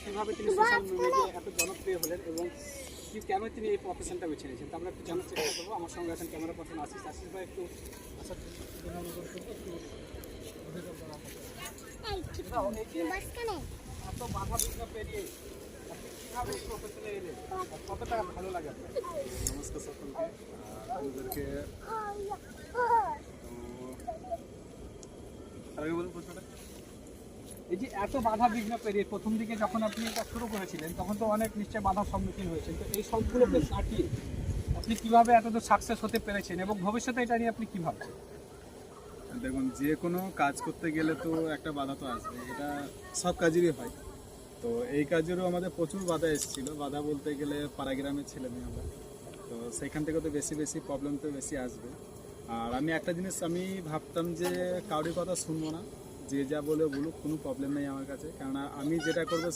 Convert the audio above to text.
কিভাবে তিনি সোশ্যাল মিডিয়ায় এত জনপ্রিয় হলেন এবং কেন তিনি এই প্রফেশনটা বেছে নিয়েছেন তা আমরা একটু জানার চেষ্টা করবো। আমার সঙ্গে আছেন ক্যামেরা পার্সন আশিস ভাই, একটু আচ্ছা এত বাধা বিঘ্ন পেরিয়ে আপনি কীভাবে এই প্রফেশনে এলেন, কতটা ভালো লাগে আপনার? নমস্কার সকলকে। আমাদেরকে আগে বলুন প্রশ্নটা। এই যে এত বাধা বিঘ্ন পেরিয়ে প্রথম দিকে যখন আপনি এটা শুরু করেছিলেন তখন তো অনেক নিশ্চয় বাধার সম্মুখীন হয়েছেন, তো এই সবগুলোকে কাটিয়ে আপনি কীভাবে এতদূর সাকসেস হতে পেরেছেন এবং ভবিষ্যতে এটা নিয়ে আপনি কী ভাবছেন? দেখুন, যে কোনো কাজ করতে গেলে তো একটা বাধা তো আসবে, এটা সব কাজেরই হয়। তো এই কাজেরও আমাদের প্রচুর বাধা এসেছিলো। বাধা বলতে গেলে পাড়া গ্রামের ছেলে মেয়ে আমরা, তো সেখান থেকে তো বেশি প্রবলেম তো বেশি আসবে। আর আমি একটা জিনিস আমি ভাবতাম যে কারোর কথা শুনবো না, যে যা বলে বলুক, কোনো প্রবলেম নেই আমার কাছে, কেননা আমি যেটা করবো